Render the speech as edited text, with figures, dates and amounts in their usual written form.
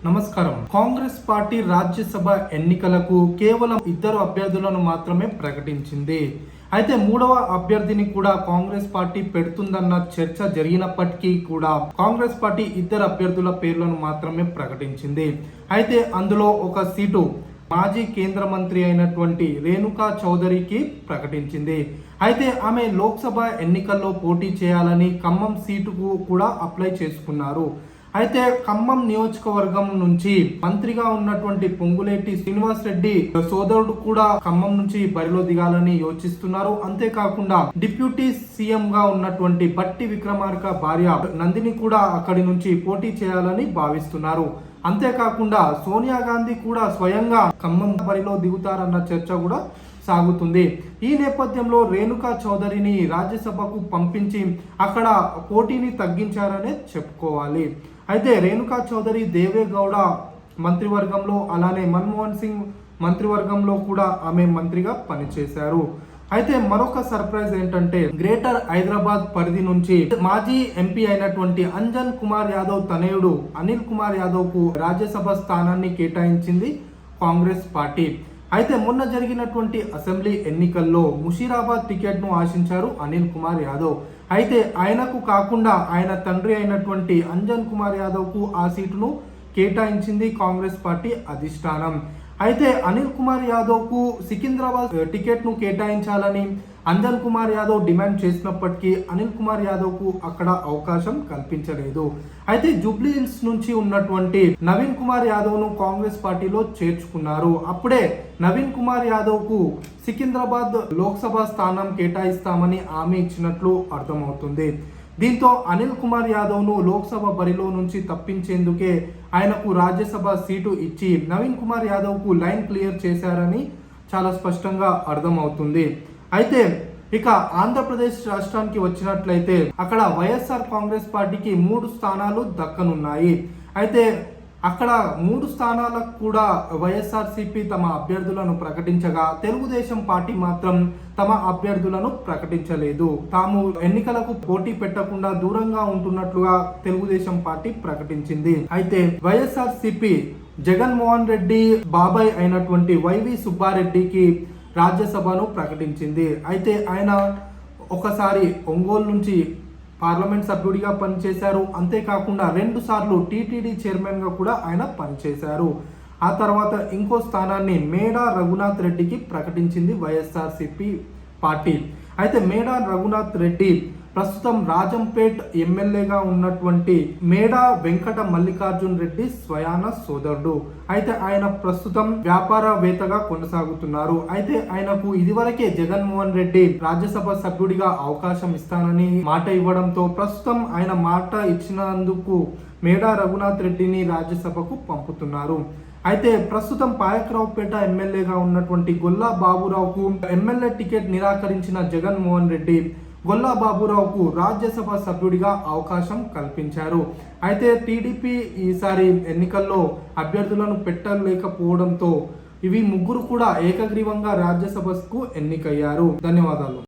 నమస్కారం. కాంగ్రెస్ పార్టీ రాజ్యసభ ఎన్నికలకు కేవలం 2 అభ్యర్థులను మాత్రమే ప్రకటించింది. అయితే 3వ అభ్యర్థిని కూడా కాంగ్రెస్ పార్టీ పెడుతుందన్న చర్చ జరిగినప్పటికీ కూడా కాంగ్రెస్ పార్టీ 2 అభ్యర్థుల పేర్లను మాత్రమే ప్రకటించింది. అయితే అందులో ఒక సీటు మాజీ కేంద్ర మంత్రి అయినటువంటి రేణుకా చౌదరికి ప్రకటించింది. అయితే ఆమె లోక్సభ ఎన్నికల్లో పోటీ చేయాలని ఖమ్మం సీటుకు కూడా అప్లై చేసుకున్నారు. అయితే ఖమ్మం నియోజకవర్గం నుంచి మంత్రిగా ఉన్నటువంటి పొంగులేటి శ్రీనివాస్ రెడ్డి సోదరుడు కూడా ఖమ్మం నుంచి బరిలో దిగాలని యోచిస్తున్నారు. అంతేకాకుండా డిప్యూటీ సీఎం గా ఉన్నటువంటి బట్టి విక్రమార్క భార్య నందిని కూడా అక్కడి నుంచి పోటీ చేయాలని భావిస్తున్నారు. అంతేకాకుండా సోనియా గాంధీ కూడా స్వయంగా ఖమ్మం బరిలో దిగుతారన్న చర్చ కూడా సాగుతుంది. ఈ నేపథ్యంలో రేణుకా చౌదరిని రాజ్యసభకు పంపించి అక్కడ పోటీని తగ్గించారనే చెప్పుకోవాలి. అయితే రేణుకా చౌదరి దేవేగౌడ మంత్రివర్గంలో అలానే మన్మోహన్ సింగ్ మంత్రివర్గంలో కూడా ఆమె మంత్రిగా పనిచేశారు. అయితే మరొక సర్ప్రైజ్ ఏంటంటే గ్రేటర్ హైదరాబాద్ పరిధి నుంచి మాజీ ఎంపీ అయినటువంటి అంజన్ కుమార్ యాదవ్ తనయుడు అనిల్ కుమార్ యాదవ్ కు రాజ్యసభ స్థానాన్ని కేటాయించింది కాంగ్రెస్ పార్టీ. అయితే మొన్న జరిగినటువంటి అసెంబ్లీ ఎన్నికల్లో ముషీరాబాద్ టికెట్ను ఆశించారు అనిల్ కుమార్ యాదవ్. అయితే ఆయనకు కాకుండా ఆయన తండ్రి అయినటువంటి అంజన్ కుమార్ యాదవ్కు ఆ సీటును కేటాయించింది కాంగ్రెస్ పార్టీ అధిష్టానం. అయితే అనిల్ కుమార్ యాదవ్కు సికింద్రాబాద్ టికెట్ను కేటాయించాలని అంజన్ కుమార్ యాదవ్ డిమాండ్ చేసినప్పటికీ అనిల్ కుమార్ యాదవ్కు అక్కడ అవకాశం కల్పించలేదు. అయితే జూబ్లీ హిల్స్ నుంచి ఉన్నటువంటి నవీన్ కుమార్ యాదవ్ను కాంగ్రెస్ పార్టీలో చేర్చుకున్నారు. అప్పుడే నవీన్ కుమార్ యాదవ్కు సికింద్రాబాద్ లోక్సభ స్థానం కేటాయిస్తామని హామీ ఇచ్చినట్లు అర్థమవుతుంది. దీంతో అనిల్ కుమార్ యాదవ్ను లోక్సభ బరిలో నుంచి తప్పించేందుకే ఆయనకు రాజ్యసభ సీటు ఇచ్చి నవీన్ కుమార్ యాదవ్కు లైన్ క్లియర్ చేశారని చాలా స్పష్టంగా అర్థమవుతుంది. అయితే ఇక ఆంధ్రప్రదేశ్ రాష్ట్రానికి వచ్చినట్లయితే అక్కడ వైఎస్ఆర్ కాంగ్రెస్ పార్టీకి 3 స్థానాలు దక్కనున్నాయి. అయితే అక్కడ 3 స్థానాలకు కూడా వైఎస్ఆర్సీపీ తమ అభ్యర్థులను ప్రకటించగా తెలుగుదేశం పార్టీ మాత్రం తమ అభ్యర్థులను ప్రకటించలేదు. తాము ఎన్నికలకు పోటీ పెట్టకుండా దూరంగా ఉంటున్నట్లుగా తెలుగుదేశం పార్టీ ప్రకటించింది. అయితే వైఎస్ఆర్సీపీ జగన్మోహన్ రెడ్డి బాబాయ్ అయినటువంటి వైవి సుబ్బారెడ్డికి రాజ్యసభను ప్రకటించింది. అయితే ఆయన ఒకసారి ఒంగోలు నుంచి పార్లమెంట్ సభ్యుడిగా పనిచేశారు. అంతేకాకుండా 2 సార్లు టీటీడీ చైర్మన్గా కూడా ఆయన పనిచేశారు. ఆ తర్వాత ఇంకో స్థానాన్ని మేడా రఘునాథ్ రెడ్డికి ప్రకటించింది వైఎస్ఆర్సీపీ పార్టీ. అయితే మేడా రఘునాథ్ రెడ్డి ప్రస్తుతం రాజంపేట్ ఎమ్మెల్యేగా ఉన్నటువంటి మేడా వెంకట మల్లికార్జున్ రెడ్డి స్వయాన సోదరుడు. అయితే ఆయన ప్రస్తుతం వ్యాపారవేత్తగా కొనసాగుతున్నారు. అయితే ఆయనకు ఇదివరకే జగన్మోహన్ రెడ్డి రాజ్యసభ సభ్యుడిగా అవకాశం ఇస్తానని మాట ఇవ్వడంతో ప్రస్తుతం ఆయన మాట ఇచ్చినందుకు మేడా రఘునాథ్ రెడ్డిని రాజ్యసభకు పంపుతున్నారు. అయితే ప్రస్తుతం పాయకరావుపేట ఎమ్మెల్యేగా ఉన్నటువంటి గొల్లా బాబురావుకు ఎమ్మెల్యే టికెట్ నిరాకరించిన జగన్మోహన్ రెడ్డి గొల్లా బాబురావుకు రాజ్యసభ సభ్యుడిగా అవకాశం కల్పించారు. అయితే టీడీపీ ఈసారి ఎన్నికల్లో అభ్యర్థులను పెట్టలేకపోవడంతో ఇవి 3 కూడా ఏకగ్రీవంగా రాజ్యసభకు ఎన్నికయ్యారు. ధన్యవాదాలు.